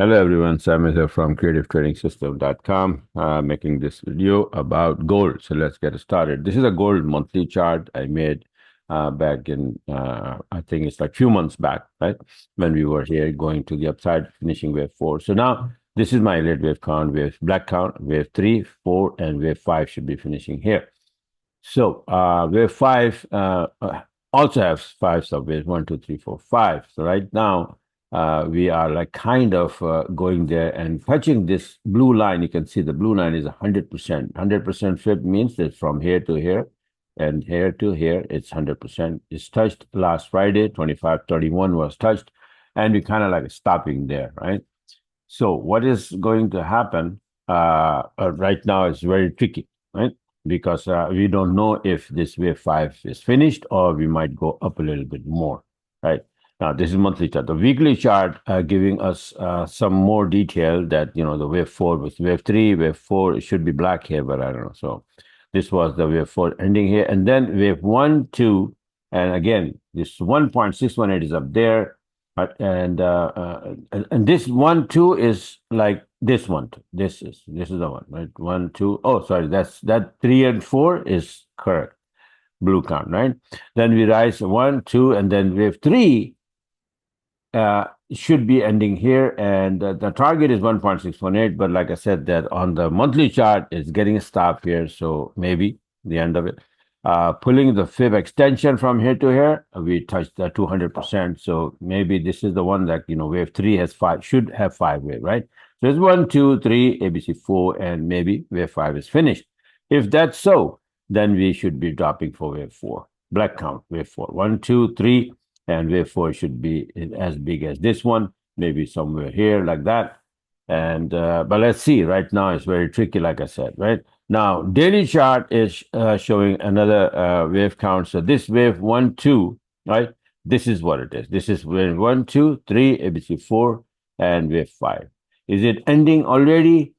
Hello everyone, Sam is here from creativetradingsystem.com, making this video about gold. So let's get started. This is a gold monthly chart I made back in, I think it's like few months back, right? When we were here going to the upside, finishing wave four. So now this is my Elliott wave count, wave black count, wave three, four, and wave five should be finishing here. So wave five also has five subwaves, one, two, three, four, five. So right now we are like kind of going there and touching this blue line. You can see the blue line is 100%. 100% flip means that from here to here and here to here, it's 100%. It's touched last Friday, 2531 was touched, and we kind of like stopping there, right? So what is going to happen right now is very tricky, right? Because we don't know if this wave five is finished or we might go up a little bit more, right? Now, this is monthly chart. The weekly chart giving us some more detail that, the wave four was wave three, wave four, it should be black here, but I don't know. So this was the wave four ending here. And then wave one, two, and again, this 1.618 is up there. And this one two is like this one two. This is the one, right? One two. Oh, sorry, that three and four is correct. Blue count, right? Then we rise one two, and then wave three should be ending here, and the target is 1.618. But like I said, that on the monthly chart, it's getting a stop here, so maybe the end of it. Pulling the fib extension from here to here, we touched the 200%. So maybe this is the one that, wave three has five, should have five wave, right? So it's one, two, three, ABC four, and maybe wave five is finished. If that's so, then we should be dropping for wave four. Black count, wave four. One, two, three, and wave four should be as big as this one, maybe somewhere here like that. And but let's see. Right now, it's very tricky, like I said, right? Now, daily chart is showing another wave count. So this wave one, two, right? This is what it is. This is wave one, two, three, ABC four, and wave five. Is it ending already?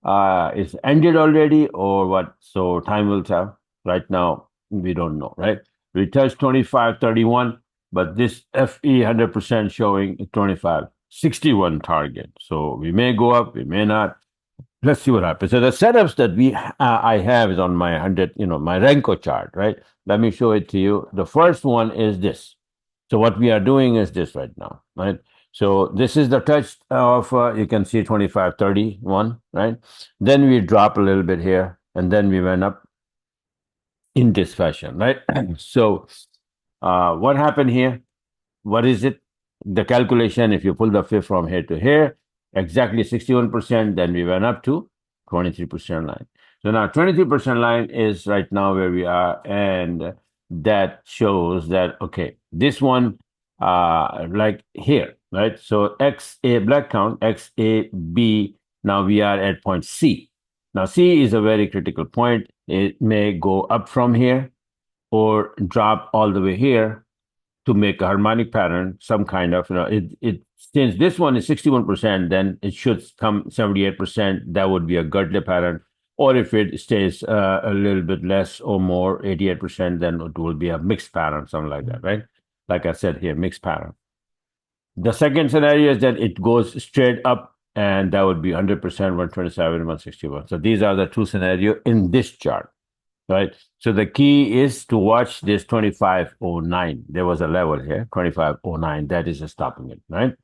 It's ended already, or what? So time will tell. Right now, we don't know, right? We touched 2531, but this FE 100% showing 2561 target. So we may go up, we may not. Let's see what happens. So the setups that I have is on my 100, my Renko chart, right? Let me show it to you. The first one is this. So what we are doing is this right now, right? So this is the touch of, you can see 2531, right? Then we drop a little bit here, and then we went up in this fashion, right? So what happened here? What is it? The calculation, if you pull the fifth from here to here, exactly 61%, then we went up to 23% line. So now 23% line is right now where we are, and that shows that, okay, this one, like here, right? So XA black count, XAB, now we are at point C. Now C is a very critical point. It may go up from here or drop all the way here to make a harmonic pattern, some kind of, since this one is 61%, then it should come 78%. That would be a girdle pattern. Or if it stays a little bit less or more, 88%, then it will be a mixed pattern, something like that, right? Like I said here, mixed pattern. The second scenario is that it goes straight up, and that would be 100%, 127, 161. So these are the two scenarios in this chart, right? So the key is to watch this 2509. There was a level here, 2509. That is stopping it, right?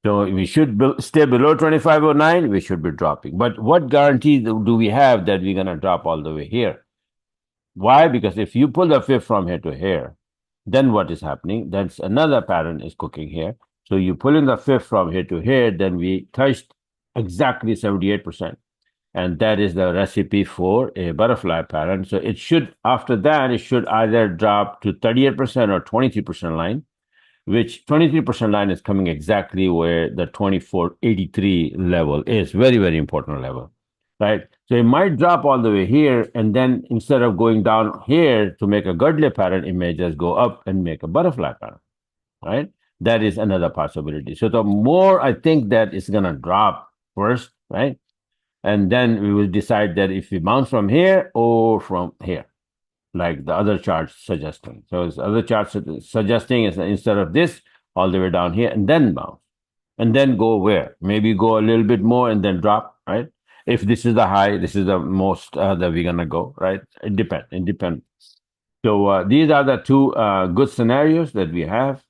So we should stay below 2509. We should be dropping. But what guarantee do we have that we're going to drop all the way here? Why? Because if you pull the fifth from here to here, then what is happening? That's another pattern is cooking here. So you pull in the fifth from here to here, then we touched exactly 78%. And that is the recipe for a butterfly pattern. So it should, after that, it should either drop to 38% or 23% line, which 23% line is coming exactly where the 2483 level is. Very, very important level, right? So it might drop all the way here, and then instead of going down here to make a girdle pattern, it may just go up and make a butterfly pattern, right? That is another possibility. So the more I think that it's going to drop first, right? And then we will decide that if we bounce from here or from here, like the other charts suggesting. So the other charts suggesting is that instead of this, all the way down here and then bounce. and then go where? Maybe go a little bit more and then drop, right? If this is the high, this is the most that we're gonna go, right? It depends. It depends. So these are the two good scenarios that we have.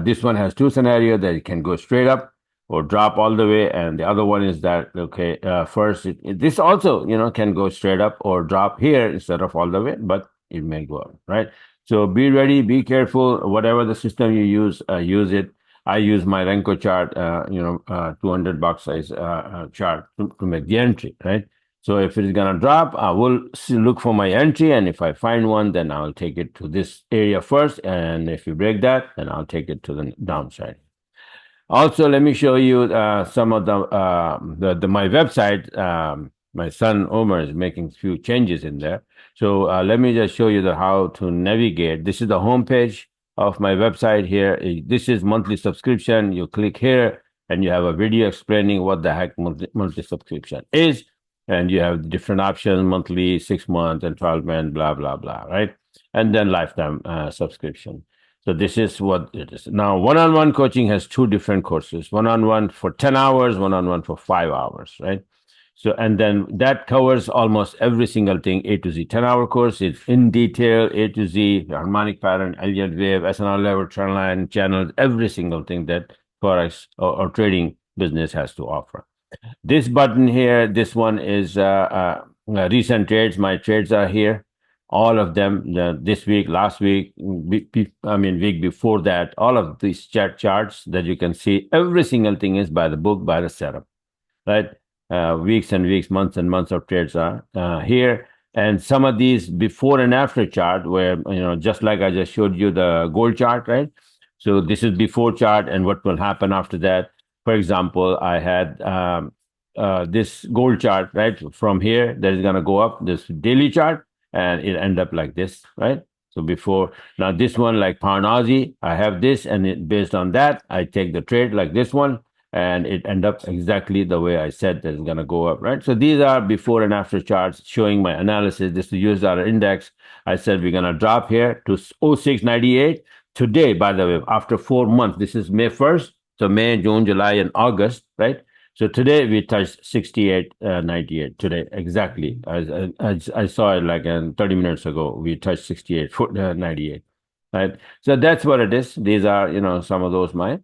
This one has two scenarios that it can go straight up or drop all the way, and the other one is that okay, first this also can go straight up or drop here instead of all the way, but it may go up, right? So be ready, be careful. Whatever the system you use it. I use my Renko chart, $200 size chart to make the entry, right? So if it is gonna drop, I will look for my entry, and if I find one, then I'll take it to this area first. And if you break that, then I'll take it to the downside. Also, let me show you some of the my website. My son Omar is making a few changes in there. So let me just show you the how to navigate. This is the homepage of my website here. This is monthly subscription. You click here, and you have a video explaining what the heck monthly subscription is, and you have different options: monthly, 6 month, and 12 month, blah blah blah, right? And then lifetime subscription. So this is what it is. Now, one-on-one coaching has two different courses: one-on-one for 10 hours, one-on-one for 5 hours, right? So, and then that covers almost every single thing, A to Z. 10-hour course is in detail, A to Z, harmonic pattern, Elliott wave, SNR level, trend line, channels, every single thing that forex or trading business has to offer. This button here, this one is recent trades. My trades are here. All of them, this week, last week, week before that, all of these charts that you can see, every single thing is by the book, by the setup, right? Weeks and weeks, months and months of trades are here. And some of these before and after chart where, just like I just showed you the gold chart, right? So this is before chart and what will happen after that. For example, I had this gold chart, right? From here, that is going to go up, this daily chart, and it end up like this, right? So before, now this one, like Parnazi, I have this, and based on that, I take the trade like this one, and it end up exactly the way I said that it's going to go up, right? So these are before and after charts showing my analysis. This is the US dollar index. I said we're going to drop here to 0698. Today, by the way, after 4 months, this is May 1st. So May, June, July, and August, right? So today we touched 68.98 today, exactly. I saw it like 30 minutes ago. We touched 68.98, right? So that's what it is. These are, some of those my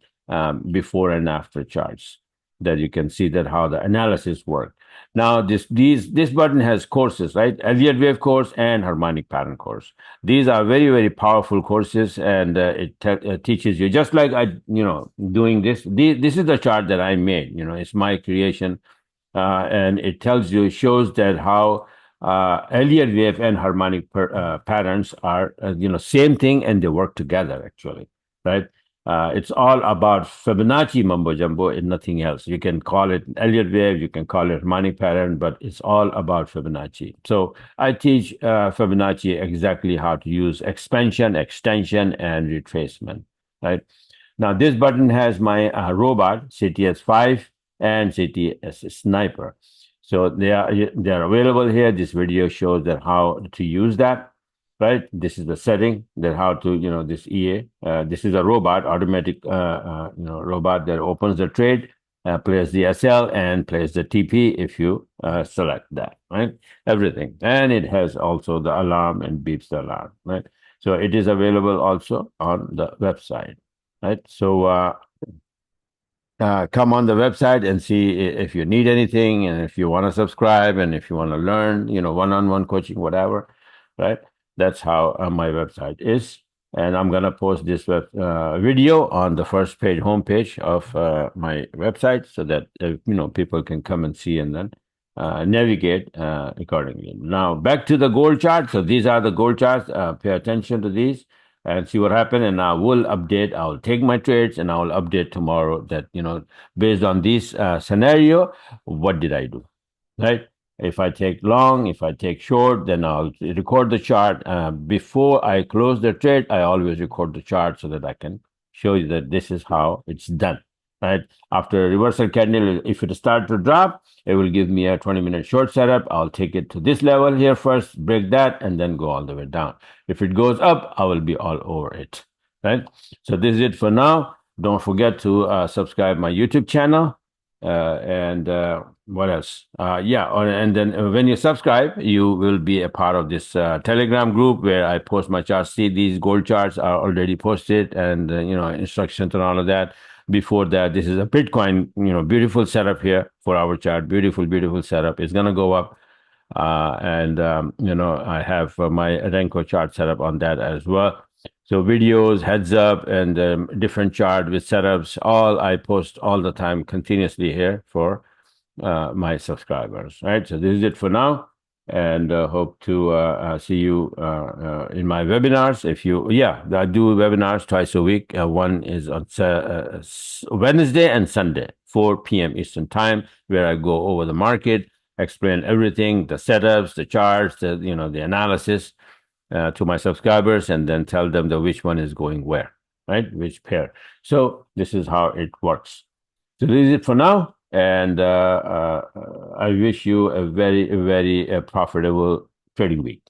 before and after charts that you can see that how the analysis work. Now this button has courses, right? Elliott wave course and harmonic pattern course. These are very, very powerful courses, and it teaches you, just like I doing this. This is the chart that I made. It's my creation, and it shows that how Elliott wave and harmonic patterns are same thing, and they work together actually, right? It's all about Fibonacci mumbo jumbo and nothing else. You can call it Elliott wave, you can call it harmonic pattern, but it's all about Fibonacci. So I teach Fibonacci exactly how to use expansion, extension, and retracement, right? Now this button has my robot, CTS5 and CTS Sniper. So they are available here. This video shows that how to use that. Right, this is the setting that how to this EA. This is a robot, automatic robot that opens the trade, plays the SL, and plays the TP if you select that. Right, everything, and it has also the alarm and beeps the alarm. Right, so it is available also on the website. Right, so come on the website and see if you need anything, and if you want to subscribe, and if you want to learn, one-on-one coaching, whatever. Right. That's how my website is. And I'm going to post this video on the first page, homepage of my website, so that, people can come and see and then navigate accordingly. Now, back to the gold chart. So these are the gold charts. Pay attention to these and see what happened. And I will update. I'll take my trades and I will update tomorrow that, based on this scenario, what did I do? Right? If I take long, if I take short, then I'll record the chart. Before I close the trade, I always record the chart so that I can show you that this is how it's done, right? After a reversal candle, if it starts to drop, it will give me a 20-minute short setup. I'll take it to this level here first, break that, and then go all the way down. If it goes up, I will be all over it, right? So this is it for now. don't forget to subscribe my YouTube channel. And what else? And then when you subscribe, you will be a part of this Telegram group where I post my charts. See, these gold charts are already posted, and instructions and all of that. Before that, this is a Bitcoin, beautiful setup here for our chart. Beautiful, beautiful setup. It's gonna go up. I have my Renko chart set up on that as well. So videos, heads up, and different chart with setups, all I post all the time continuously here for my subscribers, right? So this is it for now, and hope to see you in my webinars. I do webinars twice a week. One is on Wednesday and Sunday, 4 p.m. Eastern time, where I go over the market, explain everything, the setups, the charts, the analysis to my subscribers, and then tell them which one is going where, right? Which pair. So this is how it works. So this is it for now, and I wish you a very, very profitable trading week.